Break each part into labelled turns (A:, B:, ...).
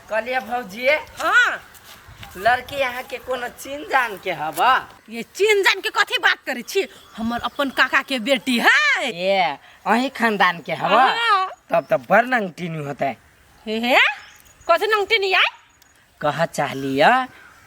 A: कहलिए भौजी
B: हाँ
A: लड़की यहाँ के कोनो चीन जान के हवा
B: ये चीन जान के कथी बात करे छी हमर अपन काका के बेटी है
A: ये अही खानदान के हवा तब तो बड़ नंगटीनी होता है
B: हे कथी नंगटीनी आई
A: कह चाहलिया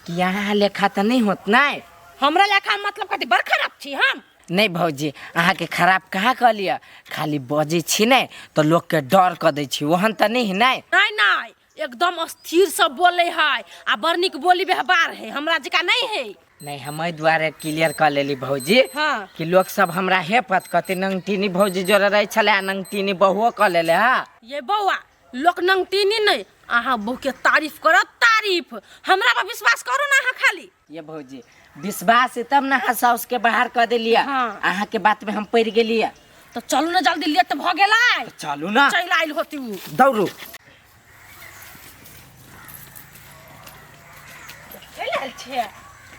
A: कि यहाँ लेखा तो नहीं होत नहीं
B: हमरा लेखा मतलब कथी बड़ खराब छी हम
A: नहीं भौजी अहाँ के खराब कहाँ कह लिया खाली बजे छी नहीं तो लोग के डर कर दे छी वहन तो नहीं नहीं
B: नहीं नहीं एकदम स्थिर सब बोले है आ बड़ निक बोली व्यवहार है हमरा जका नहीं है
A: नहीं हम द्वारे क्लियर कर लेली भौजी
B: हाँ
A: कि लोग सब हमरा हे पत कते नंगटीनी भौजी जोड़ रहे छले नंगटीनी बहुओ कर लेले हाँ
B: ये बउआ लोक नंगटीनी नहीं अहाँ बहू के तारीफ करत तारीफ हमरा पर विश्वास करू ना अहाँ खाली
A: ये भौजी विश्वास है तब ना हंसा उसके बाहर कर दिलिया
B: हाँ।
A: अहाँ के बात में हम पड़ गेलिया
B: तो चलू ना जल्दी लेट भ गेलै
A: तो चलू ना
B: चल आइल होती उ
A: दौड़ू
B: चल आइल छे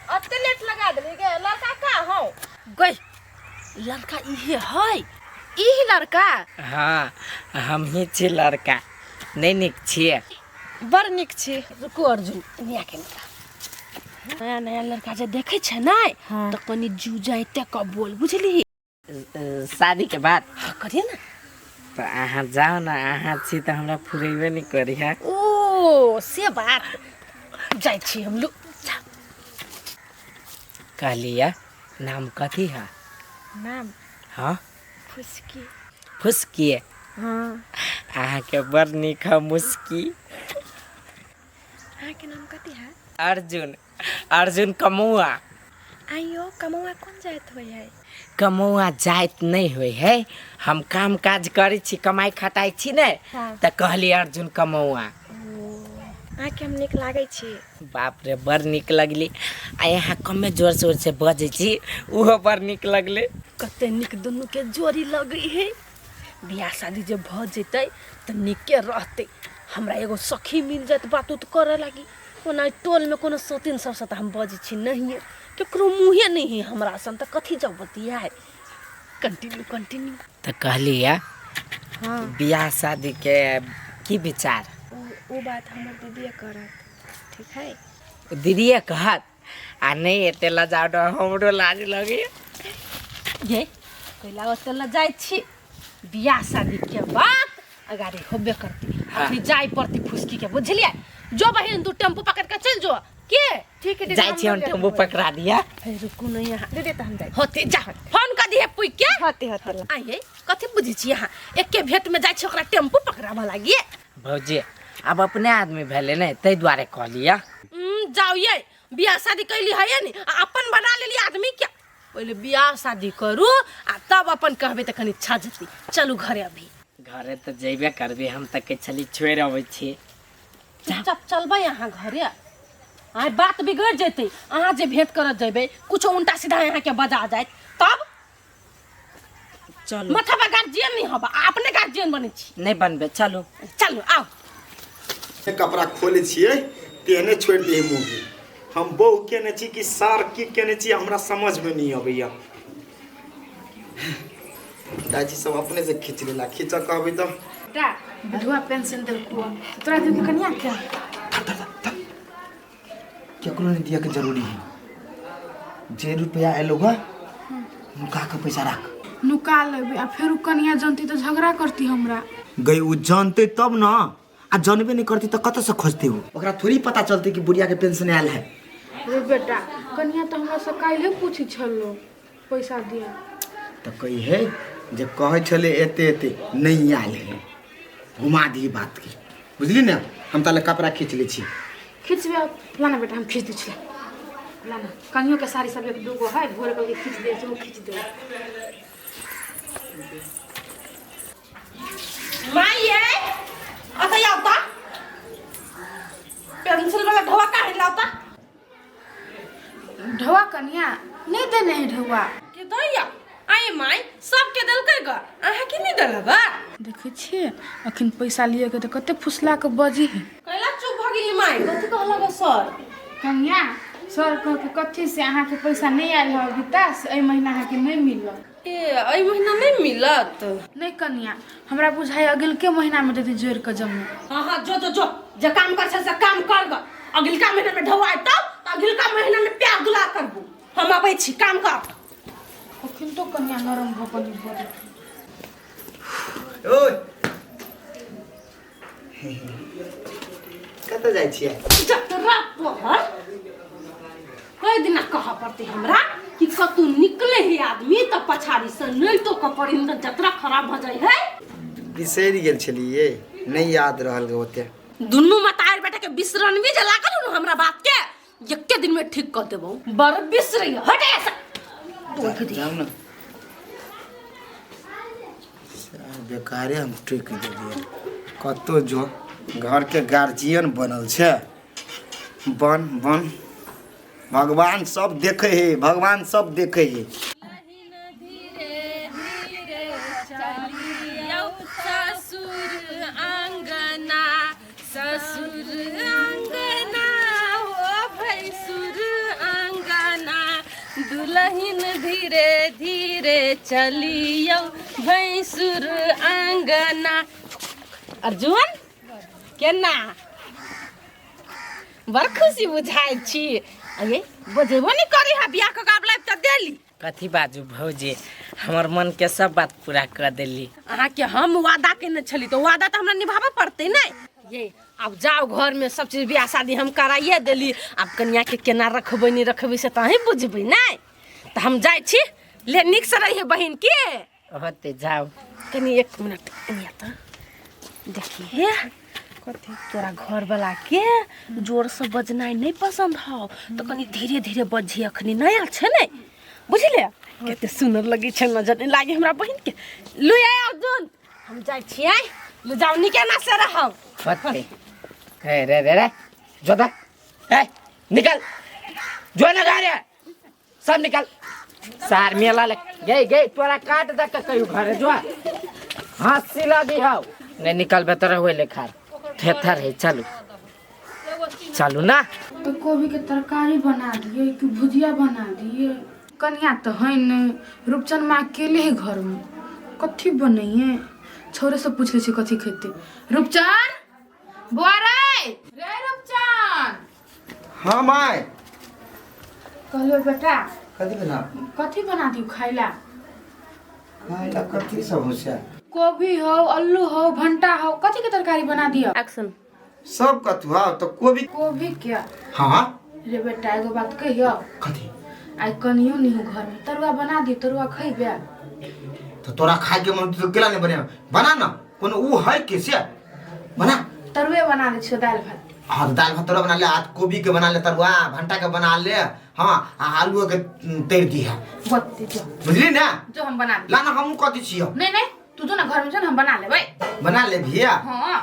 B: अते लेट लगा देली गे लड़का का हो गई लड़का इहे है ई लड़का
A: हाँ हम ही छी लड़का नहीं निक छिए
B: बड़ निक छी रुको अर्जुन निया के नया नया लड़का जे देखे छे ना तो कनी जू जाइते कब बोल बुझली
A: शादी के बाद
B: करिए ना
A: तो अहाँ जाओ ना अहाँ छी तो हमरा फुरेबे नहीं करी है
B: ओ से बात जाय छी हम लोग
A: कहलिया नाम कथी है
B: नाम
A: हाँ
B: फुसकी
A: फुसकी
B: हाँ
A: अहाँ के बड़ निक है मुस्की
B: अहाँ के नाम कथी है
A: अर्जुन अर्जुन कमौआ
B: आइयो कमौआ कौन जात होय है
A: कमौआ जाइत नहीं हुई है हम काम काज करे छी कमाई खटाई छी ने
B: हाँ।
A: तो कहली अर्जुन कमौआ
B: अहाँ के हम निक लागे छी
A: बाप रे बड़ निक लगली आ यहाँ कमे जोर शोर से बजे छी उहो बड़ निक लगले
B: कते निक दोनों के जोड़ी लगे है बियाह शादी जब भ जेतै त निके रहते हमरा एगो सखी मिल जात बात उत करे लागी ओना टोल में कोनो सोतिन सबसे त हम बजे छी नहीं केकरो मुहे नहीं है हमरा सन त कथी जब बतिया कंटिन्यू
A: तो कहलिया
B: हाँ
A: बियाह शादी के की विचार
B: वो बात हमर दीदी करत ठीक है
A: दीदीए कहत आ नहीं एते लजाओ डर हमरो लाज लगे
B: ये पहिला ओते ल जाय छी बियाह शादी के बाद अगाड़ी होबे करती
A: हाँ।
B: अभी जाय पड़ती फुसकी के बुझलिए जो बहन तू टेम्पो पकड़ के चल जो के ठीक है
A: जाय छी हम टेम्पो पकड़ा दिया
B: हे रुकू नहीं यहाँ दीदी त हम जाय होते जा फोन कर दिए पुई के होते आइए कथि बुझी छी यहाँ एके भेट में जाय छी ओकरा टेम्पो पकड़ाबा लागी
A: भौजी अब अपने आदमी भेले नहीं तै द्वारे कहलिया
B: जाओ ये बियाह शादी कैली है नी अपन बना लेली आदमी क्या पहले बियाह शादी करू आ तब अपन कहबे त कनी छा जती चलू घरे अभी
A: घरे तो जेबे करबे हम तक के छली छोड़ आबै छी
B: चुपचाप चलबे यहाँ घरे आय बात बिगड़ जेते अहाँ जे भेंट करत जेबे कुछ उल्टा सीधा यहाँ के बजा जाए तब
A: चलो
B: माथा पर गार्जियन नहीं होबा अपने गार्जियन बने छी
A: नहीं बनबे चलो
B: चलो आओ
C: कपड़ा खोले छिए तेने छोड़ दिए मुँह हम बहु केने छी कि सार की केने छी हमरा समझ में नहीं अबैया दादी सब अपने से खींच लेला खींचा कहबे तो
D: दा बुढ़वा पेंशन दे को तोरा दे के कनिया क्या
C: केकरो नहीं दिया के जरूरी है जे रुपया एलो बा नुका के पैसा रख
D: नुका लेबे आ फिर कनिया जानती तो झगड़ा करती हमरा
C: गई उ जानते तब ना आ जानबे नहीं करती तो कत से खोजते हो ओकरा थोड़ी पता चलते कि बुढ़िया के पेंशन आयल है
D: रे बेटा कनिया तो हमरा से काल्हे पूछी छलो पैसा दिया
C: तो कही है जे कहे छले एते एते नहीं आयल है घुमा दी बात की बुझली ना हम ताले कपड़ा खींच ले छी
D: खींचबे लाना बेटा हम खींच दै छी लाना कनियो के साड़ी सब एक दूगो है भोर के खींच दे जो खींच दे
B: माई ये अता यावता पेंसिल वाला ढवा काहे लावता
D: ढवा कनिया नहीं देने है ढवा
B: के दैया आए माई सब के देलकै ग अहाँ के नहीं देलगा
D: देखे छिए अखन पैसा लिए के तो कते फुसला के बजी है
B: कैला चुप भ गेली माई कथि कहलगा सर
D: कनिया सर कह के कथी से अहाँ के पैसा नहीं आयल है अभी तक ए महीना अहाँ के नहीं मिलल
B: ए महीना नहीं मिलत।
D: नहीं कन्या हमरा बुझाई अगिल के महीना में देती जोड़ के जम्मू।
B: हाँ जो काम कर से काम कर ग। अगिलका महीना में ढवाई तब अगिलका महीना में प्यार दुला करबू। हम आबै छी काम कर।
D: अखिन तो कन्या नरम भपनी बोले।
C: ओए कत जाइ छियै?
B: जतरा तोहर कई दिन कहा पड़ती हमरा कि कतू निकले है आदमी तो पछाड़ी से नहीं तो कपड़ी में जतरा खराब हो जाए है।
C: बिसरि गेल छलिए, नहीं याद रहल ग ओते।
B: दुन्नु मतार बेटा के बिसरन भी जे लागल न हमरा बात के एके दिन में ठीक कर देबो। बर बिसरई हटे ऐसा तो
C: जाओ ना बेकारे हम ठीक देलिए। कतो जो घर के गार्जियन बनल छे, बन बन भगवान सब देखे है, भगवान सब देखे है।
B: दुल्हन धीरे धीरे चलियो भैंसुर आंगना। अर्जुन केना बड़ खुशी बुझाई छी। अये बजेबो नहीं करी हा बियाह के गाबला त देली।
A: कथी बाजू भौजी, हमर मन के सब बात पूरा कर देली।
B: अहाँ के हम वादा केने छली तो वादा तो हमरा निभावे पड़ते नहीं। ये अब जाओ घर में सब चीज बियाह शादी हम कराइए देली। अब कन्या के केना रखबै नहीं रखबै से तो ही बुझबै नहीं। तो हम जाय छी ले निक से रहिए बहन के।
A: होते जाओ।
B: कनी एक मिनट एनिया त देखिए कथी तोरा घर वाला के जोर से बजनाई नहीं पसंद हो तो कनी धीरे धीरे बजी। अखनी नया छे नहीं बुझले केते सुंदर लगी छे नजर नहीं लागे हमरा बहन के। लु आय अर्जुन हम जाय छियै। लु जाओ निके ना से रहौ।
A: होते रे रे रे जोदा ए निकल जो लगा रे सब निकल। सार मेला ले गई तोरा काट दे के कहियो घरे जो हाथ सिला दी हो नहीं निकल बेतर हुए लेखा थेथर है। चलो चलो ना।
D: तो गोभी के तरकारी बना दिए कि भुजिया बना दिए। कन्या तो है नहीं, रूपचंद माँ अकेले है घर में, कथी बनाइए? छोरे से पूछ ले कथी खेते। रूपचंद बुआ रे रूपचंद।
C: हाँ माय
D: कहलो बेटा
C: कथी
D: बना दियो खाइला?
C: खाइला कथी सब होसे?
D: गोभी हो, आलू हो, भंटा हो, कथी के तरकारी बना दियो?
B: एक्शन
C: सब कथु हां तो गोभी
D: क्या?
C: हां
D: रे बेटा एगो बात कहियो।
C: कथी?
D: आई कनियो नहीं हो घर में, तरुआ बना दी। तरुआ खइबे
C: तो तोरा खाए के मन तो केला नहीं बने? बना ना कोनो ऊ है कैसे बना।
D: तरुए बना ले छियो दाल भात।
C: हाँ दाल भात तोरा बना ले, आज गोभी के बना ले तरुआ, भंटा के बना ले, हाँ आलू के तैर दी है। बुझली ना?
D: जो हम बना
C: ला ना हम कथी छियो?
D: नहीं तू जो ना घर में जो हम बना ले भाई।
C: बना ले भैया।
D: हां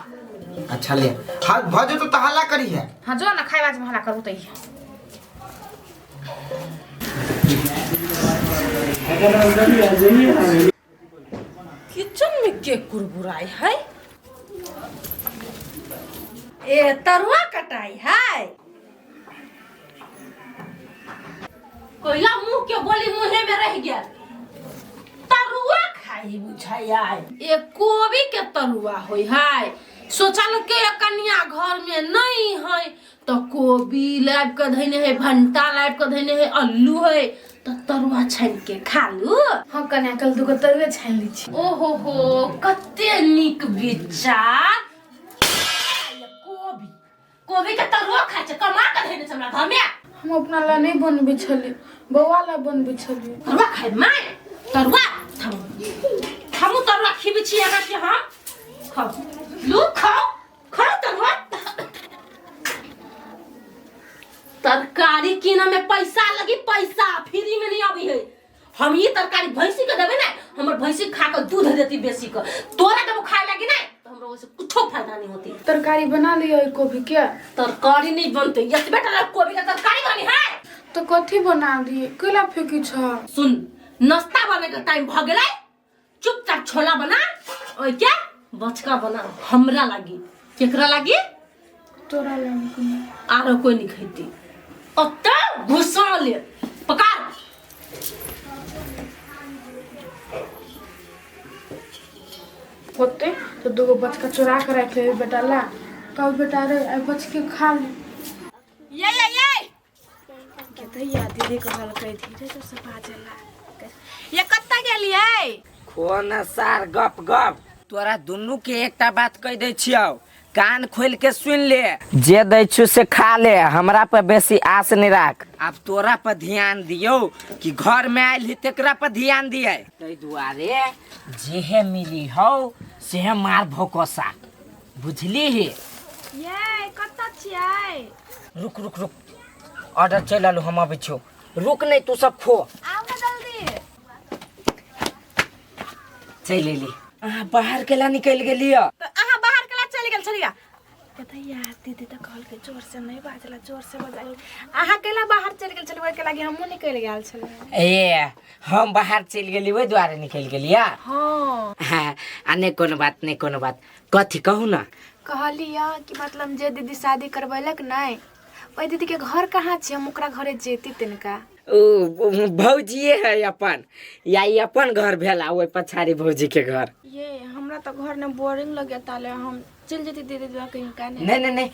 C: अच्छा ले हाँ भजो तो तहला करी है।
D: हाँ जो ना खाए बाज में हला करू तई।
B: किचन में के कुरकुराई है? ए तरुआ कटाई है। कोइला मुंह के बोली मुंहे में रह गया। तरुआ खाई बुझाई है। ए कोबी के तरुआ होई है। सोचल के कन्या घर में नहीं है तो कोबी लाइब के धइने है, भंटा लाइब के धइने है, आलू है तो तरुआ छान के खा लू।
D: हां कन्या कल दुगो तरुए छान ली छी।
B: ओहो हो कते निक विचार। कोबी के तरुआ खाइ छ कमा के धइने छ हमरा घर में।
D: हम अपना ला नहीं बनबे छली, बौआ ला बनबे छली।
B: तरुआ खाइ माय तरुआ हम तरुआ खिबे छी अगर के हम खाओ लू खाओ तरुआ। तरकारी किना में पैसा लगी, पैसा फ्री में नहीं आबी है। हम ये तरकारी भैंसी के देबे ना, हमर भैंसी खा के दूध देती बेसी के। तोरा देबो खाए लगी ना तो हमरा ओसे कुछो फायदा नहीं होती।
D: तरकारी बना लियो कोबी के।
B: तरकारी नहीं बनते ये बेटा कोबी का तरकारी बनी है
D: तो कथी बना दिए? केला फेंकी छ।
B: सुन नाश्ता बने के टाइम भ गेलै, चुपचाप छोला बना ओए क्या बचका बना हमरा लागी। केकरा लागी?
D: तोरा लागी।
B: आरो कोई नहीं खेती। ओत्ता घुसा ले पकार
D: होते तो 2 बचका चुरा कर रख ले बेटा ला कब बेटा रे आई बच के खा ले
B: ये कहते या दीदी कहल कह धीरे से बाजेला ये कत्ता गेलिए
A: कोन सार गप गप तोरा दुनू के एकटा बात कह दे छियौ कान खोल के सुन ले जे दै छु से खा ले हमरा पर बेसी आस नहीं राख अब तोरा पर ध्यान दियो कि घर में आइल ही तेकरा पर ध्यान दिए तै दुआरे जेहे मिली हो से मार भोकोसा बुझली ही
B: ये कत्ता छियै
A: रुक रुक रुक ऑर्डर चलल हम अबै छौ रुक नहीं तू सब खो
B: आओ ना जल्दी
A: चल ले बाहर केला निकल गेलियो
B: तो अहाँ बाहर केला चल गेल छलिया कहते यार दीदी तो कहल के जोर से नहीं बाजला जोर से बजाई अहाँ केला बाहर चल गेल छलिए के लागी हमहु निकल गेल छलिए
A: ए हम बाहर चल गेली ओइ द्वारे निकल गेलिया
B: हां
A: हाँ अने कोनो बात कथी कहू ना
B: कहलिया कि मतलब जे दीदी शादी करबैलक नहीं ओइ दीदी के घर कहाँ छै हम ओकरा घरे जेती तिनका
A: ओ भौजिए है अपन या ई अपन घर भेला ओइ पछाड़ी भौजी के घर
B: ये हमरा तो घर में बोरिंग लगे ताले हम चल जेती दीदी दुआ कहीं का
A: नहीं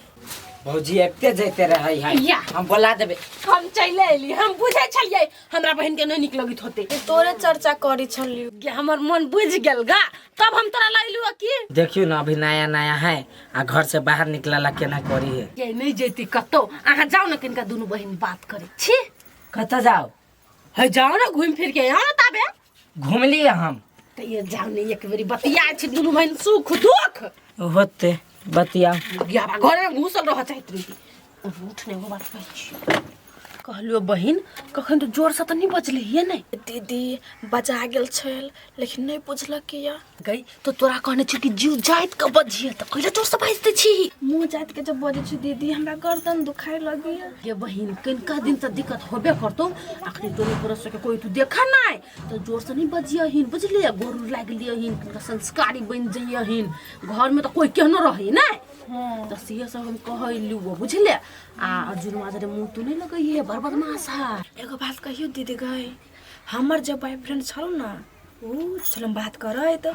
A: भौजी एकते जैते रहे है
B: या।
A: हम बोला देबे
B: हम चले एली हम बुझे छलिए हमरा बहन के नहीं निक लगित होते तोरे चर्चा करी छलिए कि हमर मन बुझ गेल गा तब हम तोरा लइलु की
A: देखियो ना अभी नया है आ घर से बाहर निकला केना करी है
B: ये नहीं जेती कतो अहाँ जाओ ना किनका दोनों बहन बात करे छी
A: कत जाओ
B: है जाओ ना घूम फिर के यहाँ ताबे
A: घूम लिए हम
B: तो ये जाओ ने एक बेरी बतिया छी दोनों बहन सुख दुख
A: होते बतिया
B: या घर में घुसल रह चाहत रही उठने को बात कहै कहलियो बहिन कखन तो जोर से तो नहीं बजले ये नहीं दीदी बजा गेल छल लेकिन नहीं बुझलक कि या गई तो तोरा कहने छी कि जीव जाइत के बजिए तो कहले जोर से बाजते छी मुंह जाइत के जब बजे छी दीदी हमरा गर्दन दुखाए लगी ये बहिन किनका दिन से दिक्कत होबे करतो आखिर दोनों परस के कोई तू देखा नहीं तो जोर से नहीं बजिए हिन बुझलिए गोरू लाग लियो हिन संस्कारी बन जइए हिन घर में तो कोई केहनो रही नहीं तो सिया सब हम कहलु बुझले आ अर्जुन माजरे मुंह तो नहीं लगइए बर बदमाश है एगो बात कहियो दीदी गई हमर जब बॉयफ्रेंड छलो ना ओ चलम बात करे तो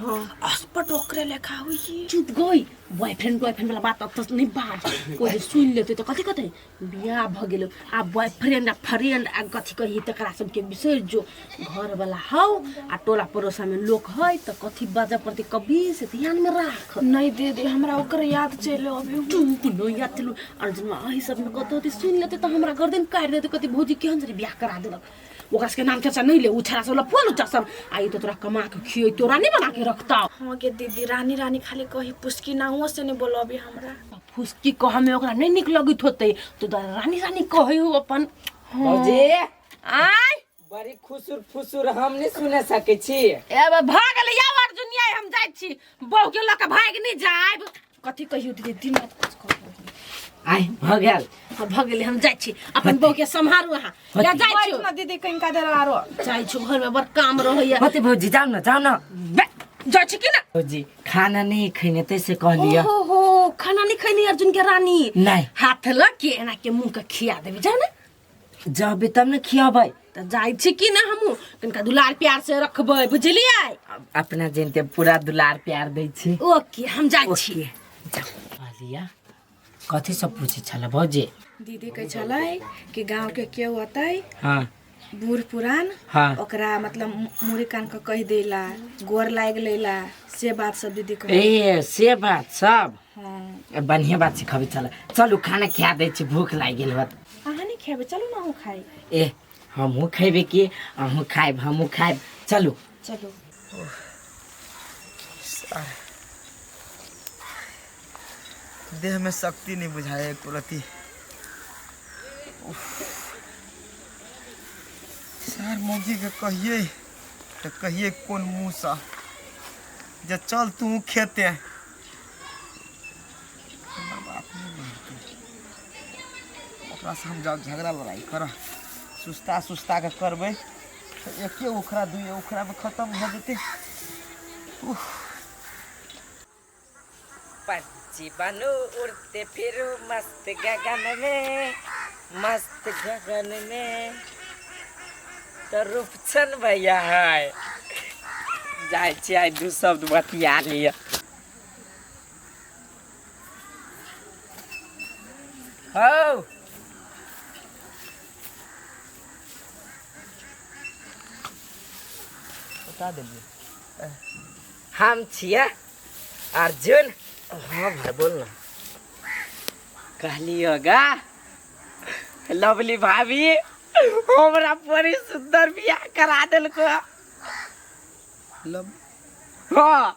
B: अस्पट ओकरे लेखा हुई चुप गई बॉयफ्रेंड वाला बात अब तो नहीं बात कोई सुन लेते तो कथी कथे बियाह भ गेलो आ बॉयफ्रेंड आ फ्रेंड आ कथी कही तकरा सब के बिसर जो घर वाला हौ आ टोला पड़ोसा में लोग है तो कथी बाजा प्रति कभी से ध्यान में राख नहीं दीदी हमरा ओकर याद चलो अभी चुप न याद चलो अर्जुन आही सब में कथी सुन लेते तो हमरा गर्दन काट देते कथी भौजी केहन जरी बियाह करा देलक ओकरा के नाम चर्चा नहीं ले उछरा सब फोन उठा सब आई तो तोरा कमा के खियो तो रानी बना के रखता हां के दीदी रानी रानी खाली कही पुस्की ना हुआ से नहीं बोलो अभी हमरा पुस्की कह में ओकरा नहीं निक लगित होते तो रानी रानी कही हो अपन
A: भौजी
B: आय
A: बड़ी खुसुर फुसुर हम नहीं सुने सके छी
B: ए भाग ले या अर्जुनिया हम जाय छी बहु के लक भाग नहीं जाब कथी कहियो दीदी दिन
A: आय भगल
B: भगले हम जाय छी अपन बहु के संभारू हां या जाय छी ना दीदी कहीं का देर आरो जाय छी घर में बड़ काम रहैया
A: होते भौजी जाओ ना
B: जाय छी कि ना
A: भौजी खाना नहीं खइने तैसे कह लिया
B: हो खाना नहीं खइनी अर्जुन के रानी
A: नहीं
B: हाथ लग के एना के मुंह के खिया देबे जा ना
A: जब तब न खियाबै
B: त जाय छी कि ना हमहु कनका दुलार प्यार से रखबै बुझलियै
A: अपना जनते पूरा दुलार प्यार दै छी
B: ओके हम जाय छी
A: आलिया कथी सब पूछे छला भौजी
B: दीदी कह छलै कि गांव के केओ होतै
A: हां
B: बूढ़ पुरान
A: हाँ
B: ओकरा मतलब मुड़ी कान के कह देला गोर लाग लेला से बात सब दीदी कह
A: ए से बात सब
B: हां
A: बढ़िया बात सिखाबे चला चलू खाना खिया दै छी भूख लाग गेल होत
B: अहाँ नहीं खेबे चलू ना हम खाई
A: ए हमहू खेबे कि हमहू खाइब चलू
B: चलो
C: देह में शक्ति नहीं बुझाए एक रति सर मौगी के कहिए तो कहिए कौन मुँह सा जे चल तू खेते ओकरा से हम जब झगड़ा लड़ाई कर सुस्ता के करबे तो एके उखड़ा दुए उखड़ा में खत्म हो जेते
A: पंछी बनो उड़ते फिरो मस्त गगन में तो रूपचन भैया है जाय छी आइ दू शब्द बतिया लिया हो
C: बता देलिए।
A: हम छिया अर्जुन। हाँ भाई बोल ना। कहली होगा लवली भाभी हमरा बड़ी सुंदर बियाह करा दिलको।
C: लब
A: हाँ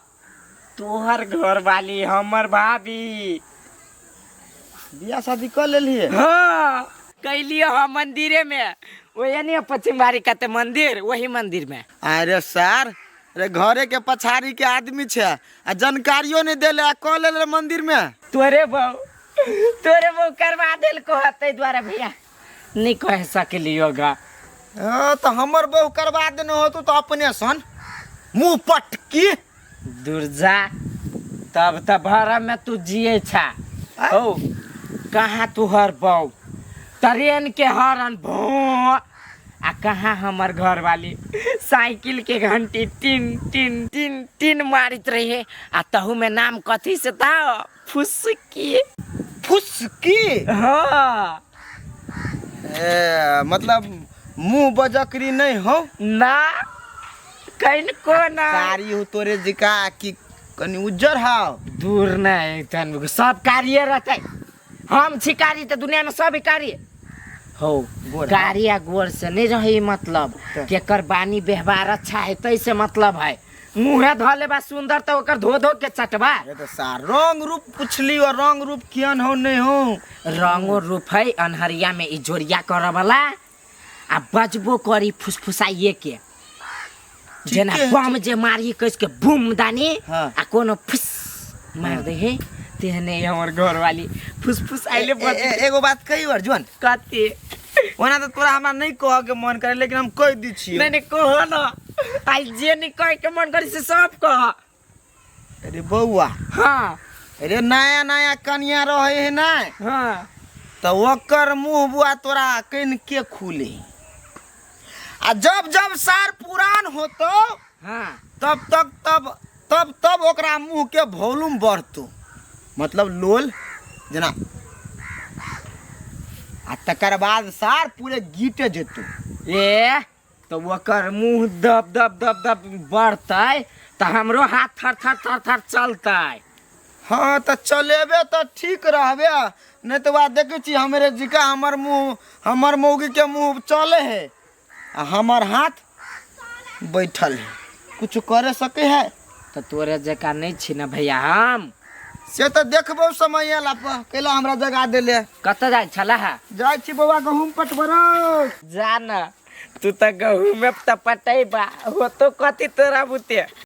A: तोहर घर वाली हमर भाभी।
C: बियाह शादी कर लेलिए।
A: हाँ कैलियो हम मंदिरे में, वही नहीं पश्चिम बारी कहते मंदिर, वही मंदिर में।
C: अरे सर, अरे घरे के पछाड़ी के आदमी छे आ जानकारियो नहीं देले आ कह ले मंदिर में।
A: तोरे बहु करवा दिल को हते द्वारा भैया नहीं कह सकली होगा।
C: तो हमर बहू करवा देने हो तो अपने सन मुंह पटकी
A: दुर्जा तब तब भरा में तू जिए छा। हो कहाँ तुहर बहु ट्रेन के हरन भो आ कहाँ हमर घर वाली साइकिल के घंटी टिन टिन टिन टिन मारित रही। आ तहु में नाम कथी से था? फुसकी।
C: फुसकी।
A: हाँ
C: मतलब मुंह बजकरी नहीं हो
A: ना कहीं को ना
C: कारी हो तोरे जिका कि कनी उज्जर हाव
A: दूर नहीं तन सब कार्य रहते। हम छिकारी तो दुनिया में सब कार्य हो कारी आ गोर से नहीं रही। मतलब केकर बानी व्यवहार अच्छा है तैसे मतलब है। मुँहे धले बा सुंदर तो ओकर धो धो के चटबा।
C: ये तो सार रंग रूप पुछली और रंग रूप कियन हो नहीं हो।
A: रंगो रूप है अनहरिया में इजोरिया कर वाला आ बजबो करी फुसफुसाइए के जेना बम जे मारी कस के बूम दानी।
C: हाँ।
A: आ कोनो फुस मार दे है तेहने हमर घर वाली फुसफुस आइले बज।
C: एगो बात कही अर्जुन
A: कते
C: ओना तो तोरा हमरा नहीं कह के मन करे लेकिन हम कह दी छी।
A: नहीं कहो ना आई जे नहीं कह के मन करी से सब कह।
C: अरे बउआ
A: हाँ
C: अरे नया नया कन्या रहे है ना
A: हाँ
C: तो ओकर मुंह बुआ तोरा कन के खुले आ जब जब सार पुरान होतो
A: हाँ
C: तब ओकरा मुंह के वॉल्यूम बढ़तो। मतलब लोल जना आ तकर बाद सार पूरे गीटे जेतो।
A: ए तो ओकर मुंह दब दब दब दब बढ़ते तो हमरो हाथ थर थर थर थर चलते।
C: हाँ तो चलेबे तो ठीक रहबे नहीं तो बात देखे छी हमरे जिका हमर मौगी के मुंह चले है आ हमर हाथ बैठल है कुछ करे सके है।
A: तो तोरे जका नहीं छी ना भैया हम
C: से तो देखबो समय आला कैला हमरा जगह देले।
A: कत जाय छला है
C: जाय छी बौआ गहूम पटबरो।
A: जा न तू तो गहूं में तो पटैबा हो तो कथी तोरा बुते।